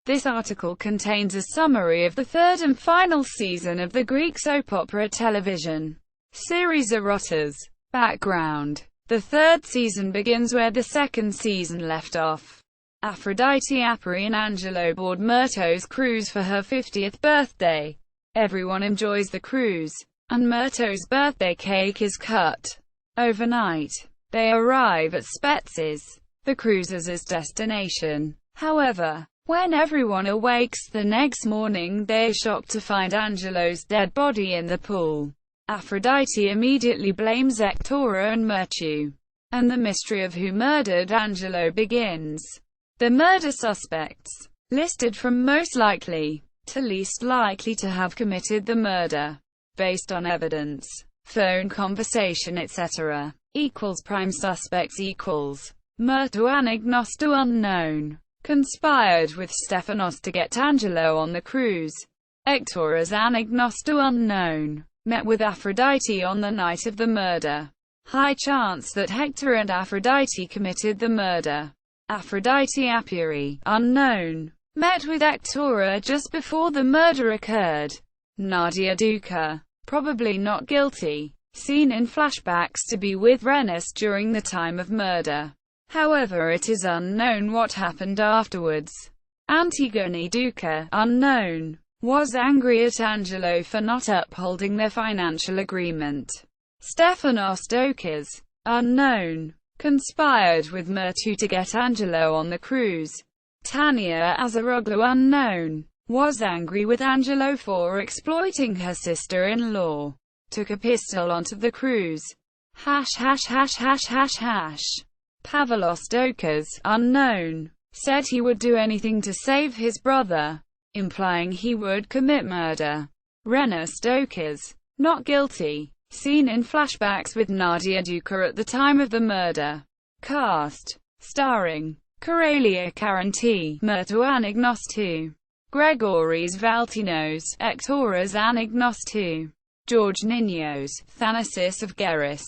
This article contains a summary of the third and final season of the Greek soap opera television series Erotas. Background: the third season begins where the second season left off. Aphrodite Apari and Angelo board Myrto's cruise for her 50th birthday. Everyone enjoys the cruise, and Myrto's birthday cake is cut. Overnight, they arrive at Spetses, the cruiser's destination. However, when everyone awakes the next morning, they are shocked to find Angelo's dead body in the pool. Aphrodite immediately blames Ektora and Myrtu, and the mystery of who murdered Angelo begins. The murder suspects, listed from most likely to least likely to have committed the murder, based on evidence, phone conversation etc. Prime suspects equals Myrtu Anagnostou unknown. Conspired with Stephanos to get Angelo on the cruise. Ektora's Anagnostou unknown. Met with Aphrodite on the night of the murder. High chance that Hector and Aphrodite committed the murder. Aphrodite Apari, unknown. Met with Ektora just before the murder occurred. Nadia Duca, probably not guilty. Seen in flashbacks to be with Renis during the time of murder. However, it is unknown what happened afterwards. Antigone Duca, unknown, was angry at Angelo for not upholding their financial agreement. Stephanos Doukas, unknown, conspired with Myrtu to get Angelo on the cruise. Tania Azaroglu, unknown, was angry with Angelo for exploiting her sister-in-law. Took a pistol onto the cruise. Pavlos Doukas, unknown, said he would do anything to save his brother, implying he would commit murder. Renis Doukas, not guilty, seen in flashbacks with Nadia Duca at the time of the murder. Cast: starring Coralia Caranti, Myrtu Anagnostou, Gregoris Valtinos, Ektoras Anagnostou, George Ninos, Thanasis of Geris,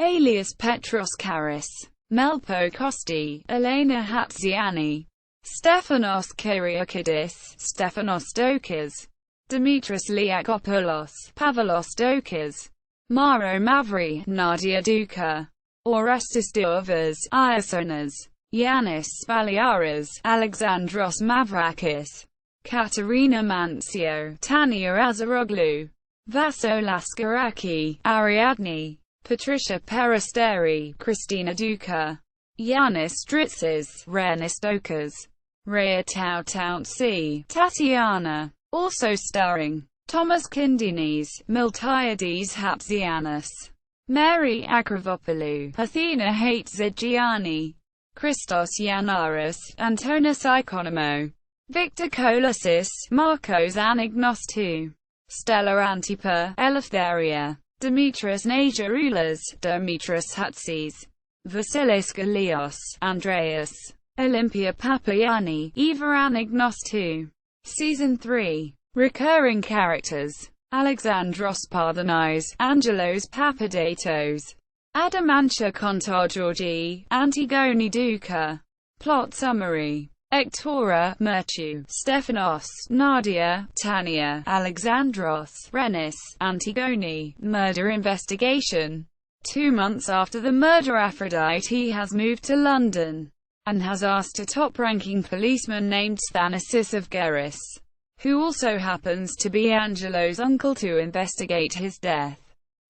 alias Petros Karis, Melpo Kosti, Elena Hatziani, Stephanos Kyriakidis, Stephanos Doukas, Dimitris Liakopoulos, Pavlos Doukas, Maro Mavri, Nadia Duca, Orestes Diovas, Iasonas, Yanis Spaliaras, Alexandros Mavrakis, Katerina Mancio, Tania Azaroglu, Vaso Laskaraki, Ariadne, Patricia Peristeri, Cristina Duca, Yanis Dritzis, Renis Doukas, Rhea Tautountsi, Tatiana. Also starring Thomas Kindinis, Miltiades Hatzianis, Mary Akravopoulou, Athena Hatzidjiani, Christos Yanaris, Antonis Ikonomou, Victor Kolosis, Marcos Anagnostou, Stella Antipa, Eleftheria, Dimitris Najaroulas, Dimitris Hatzis, Vasilis Galios, Andreas, Olympia Papayani, Eva Anagnostou. Season 3. Recurring characters: Alexandros Parthenos, Angelos Papadatos, Adamantia Kontargeorgi, Antigone Duca. Plot summary: Ektora, Myrtu, Stephanos, Nadia, Tania, Alexandros, Renis, Antigone. Murder investigation. 2 months after the murder, Aphrodite has moved to London, and has asked a top-ranking policeman named Thanasis of Geris, who also happens to be Angelo's uncle, to investigate his death.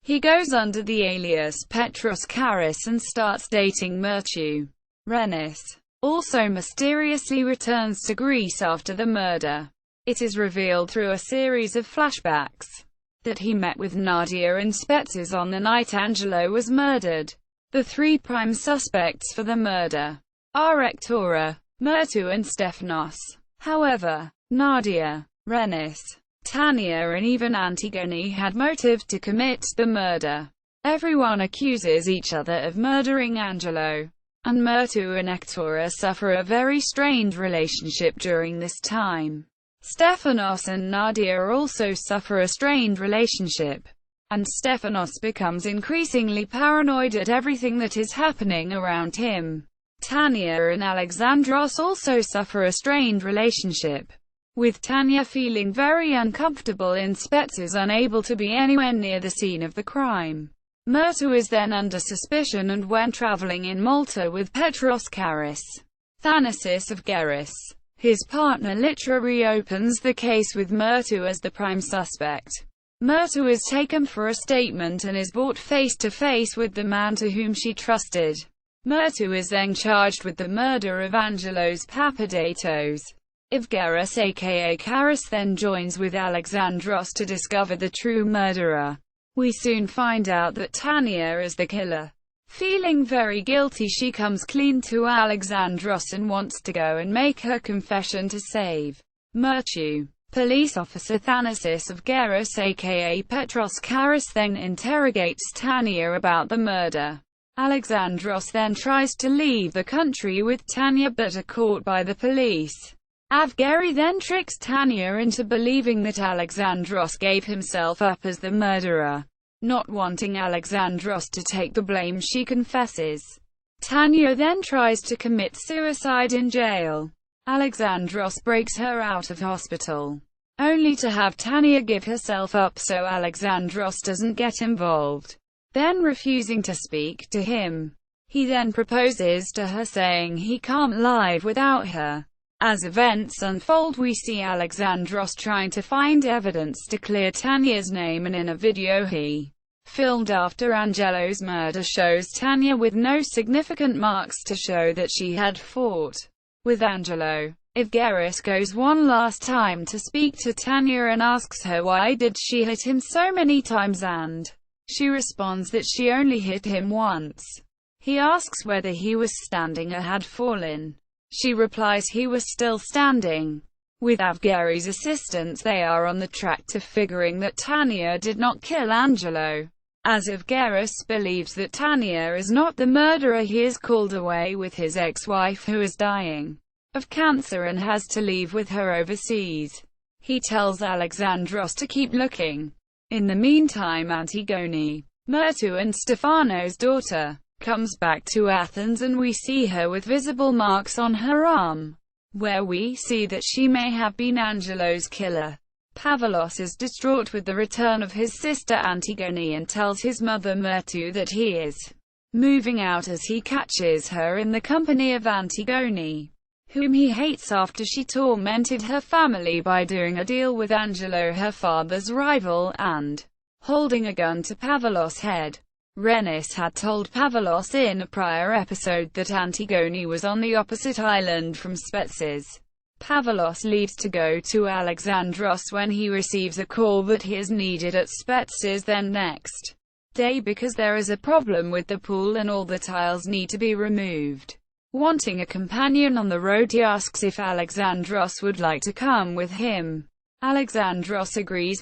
He goes under the alias Petros Karis and starts dating Myrtu. Renis also mysteriously returns to Greece after the murder. It is revealed through a series of flashbacks that he met with Nadia in Spetses on the night Angelo was murdered. The 3 prime suspects for the murder are Ektora, Myrtu and Stephanos. However, Nadia, Renis, Tania and even Antigone had motive to commit the murder. Everyone accuses each other of murdering Angelo, and Myrtu and Ektora suffer a very strained relationship during this time. Stephanos and Nadia also suffer a strained relationship, and Stephanos becomes increasingly paranoid at everything that is happening around him. Tanya and Alexandros also suffer a strained relationship, with Tanya feeling very uncomfortable in Spetses, unable to be anywhere near the scene of the crime. Murtu is then under suspicion, and when traveling in Malta with Petros Karis, Thanasis of Geras, his partner, literally opens the case with Murtu as the prime suspect. Murtu is taken for a statement and is brought face to face with the man to whom she trusted. Murtu is then charged with the murder of Angelos Papadopoulos. Evgeras aka Karis then joins with Alexandros to discover the true murderer. We soon find out that Tanya is the killer. Feeling very guilty, she comes clean to Alexandros and wants to go and make her confession to save Murtu. Police officer Thanasis of Geras aka Petros Karis then interrogates Tanya about the murder. Alexandros then tries to leave the country with Tanya but are caught by the police. Avgeri then tricks Tanya into believing that Alexandros gave himself up as the murderer. Not wanting Alexandros to take the blame, she confesses. Tanya then tries to commit suicide in jail. Alexandros breaks her out of hospital, only to have Tanya give herself up so Alexandros doesn't get involved, then refusing to speak to him. He then proposes to her, saying he can't live without her. As events unfold, we see Alexandros trying to find evidence to clear Tanya's name, and in a video he filmed after Angelo's murder shows Tanya with no significant marks to show that she had fought with Angelo. Evgeras goes one last time to speak to Tanya and asks her why did she hit him so many times, and she responds that she only hit him once. He asks whether he was standing or had fallen. She replies he was still standing. With Avgeri's assistance, they are on the track to figuring that Tanya did not kill Angelo. As Evgeras believes that Tanya is not the murderer, he is called away with his ex-wife, who is dying of cancer and has to leave with her overseas. He tells Alexandros to keep looking. In the meantime, Antigone, Murtu and Stefano's daughter, comes back to Athens, and we see her with visible marks on her arm, where we see that she may have been Angelo's killer. Pavlos is distraught with the return of his sister Antigone and tells his mother Murtu that he is moving out, as he catches her in the company of Antigone, whom he hates after she tormented her family by doing a deal with Angelo, her father's rival, and holding a gun to Pavlos' head. Renis had told Pavlos in a prior episode that Antigone was on the opposite island from Spetses. Pavlos leaves to go to Alexandros when he receives a call that he is needed at Spetses then next day because there is a problem with the pool and all the tiles need to be removed. Wanting a companion on the road, he asks if Alexandros would like to come with him. Alexandros agrees,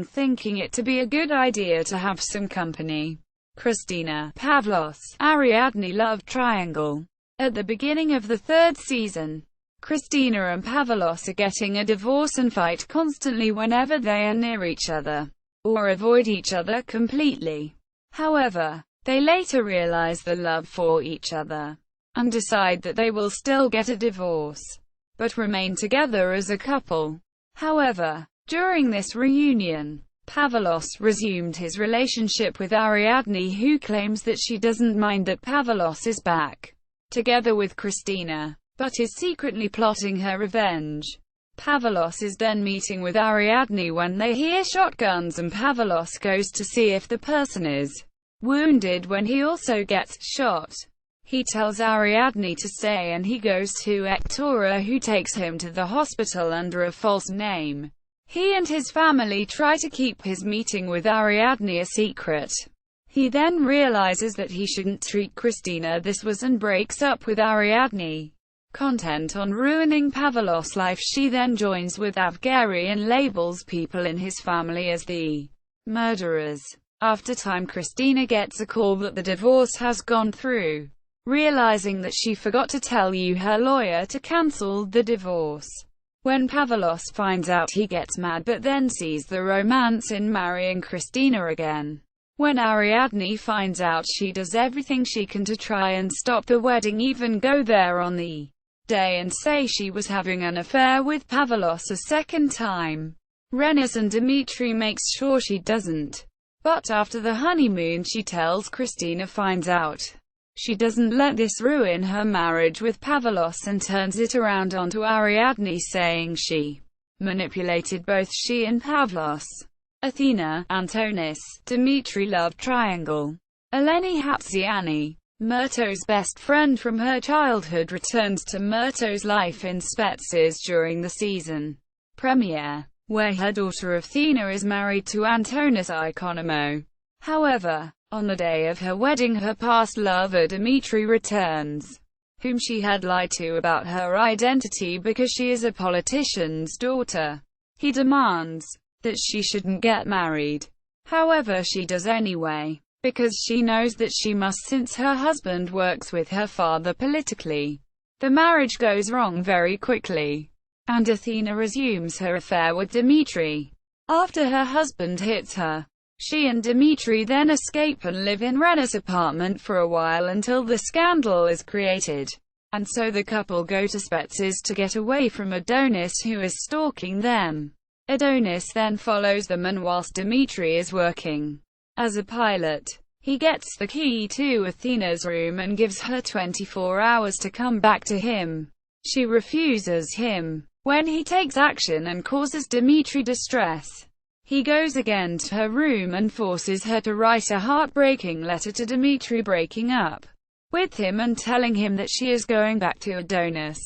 thinking it to be a good idea to have some company. Cristina, Pavlos, Ariadne love triangle. At the beginning of the third season, Cristina and Pavlos are getting a divorce and fight constantly whenever they are near each other, or avoid each other completely. However, they later realize the love for each other, and decide that they will still get a divorce, but remain together as a couple. However, during this reunion, Pavlos resumed his relationship with Ariadne, who claims that she doesn't mind that Pavlos is back together with Cristina, but is secretly plotting her revenge. Pavlos is then meeting with Ariadne when they hear shotguns, and Pavlos goes to see if the person is wounded when he also gets shot. He tells Ariadne to stay and he goes to Ektora, who takes him to the hospital under a false name. He and his family try to keep his meeting with Ariadne a secret. He then realizes that he shouldn't treat Cristina this way and breaks up with Ariadne. Content on ruining Pavlos' life, she then joins with Avgeri and labels people in his family as the murderers. After time, Cristina gets a call that the divorce has gone through. Realizing that she forgot to tell her lawyer to cancel the divorce. When Pavlos finds out, he gets mad but then sees the romance in marrying Cristina again. When Ariadne finds out, she does everything she can to try and stop the wedding, even go there on the day and say she was having an affair with Pavlov a second time. Renaissance Dmitri makes sure she doesn't. But after the honeymoon, she tells Cristina finds out. She doesn't let this ruin her marriage with Pavlov and turns it around onto Ariadne, saying she manipulated both she and Pavlov. Athena, Antonis, Dmitri love triangle. Eleni Hatziani, Murto's best friend from her childhood, returns to Murto's life in Spetses during the season premiere, where her daughter Athena is married to Antonis Ikonomou. However, on the day of her wedding, her past lover Dmitri returns, whom she had lied to about her identity because she is a politician's daughter. He demands that she shouldn't get married. However, she does anyway, because she knows that she must, since her husband works with her father politically. The marriage goes wrong very quickly, and Athena resumes her affair with Dmitri. After her husband hits her, she and Dmitri then escape and live in Rena's apartment for a while until the scandal is created. And so the couple go to Spetses to get away from Adonis, who is stalking them. Adonis then follows them, and whilst Dmitri is working as a pilot, he gets the key to Athena's room and gives her 24 hours to come back to him. She refuses him. When he takes action and causes Dmitri distress, he goes again to her room and forces her to write a heartbreaking letter to Dmitri, breaking up with him and telling him that she is going back to Adonis.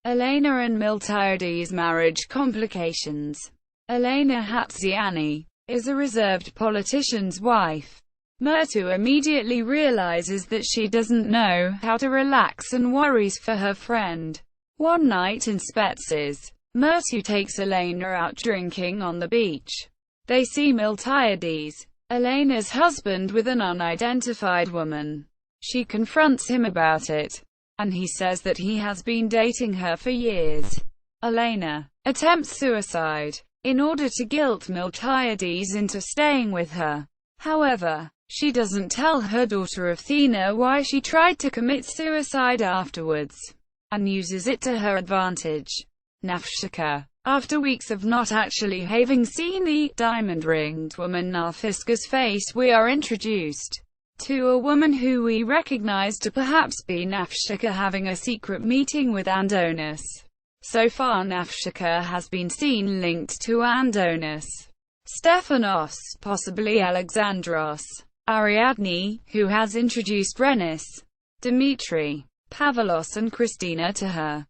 Elena and Miltiades' marriage complications. Elena Hatziani is a reserved politician's wife. Murto immediately realizes that she doesn't know how to relax and worries for her friend. One night in Spetses, Murto takes Elena out drinking on the beach. They see Miltiades, Elena's husband, with an unidentified woman. She confronts him about it, and he says that he has been dating her for years. Elena attempts suicide in order to guilt Miltiades into staying with her. However, she doesn't tell her daughter Athena why she tried to commit suicide afterwards, and uses it to her advantage. Nafshika. After weeks of not actually having seen the diamond-ringed woman Narfiska's face, we are introduced to a woman who we recognize to perhaps be Nafshika having a secret meeting with Adonis. So far, Nafshika has been seen linked to Adonis, Stephanos, possibly Alexandros, Ariadne, who has introduced Renis, Dmitri, Pavlos and Cristina to her.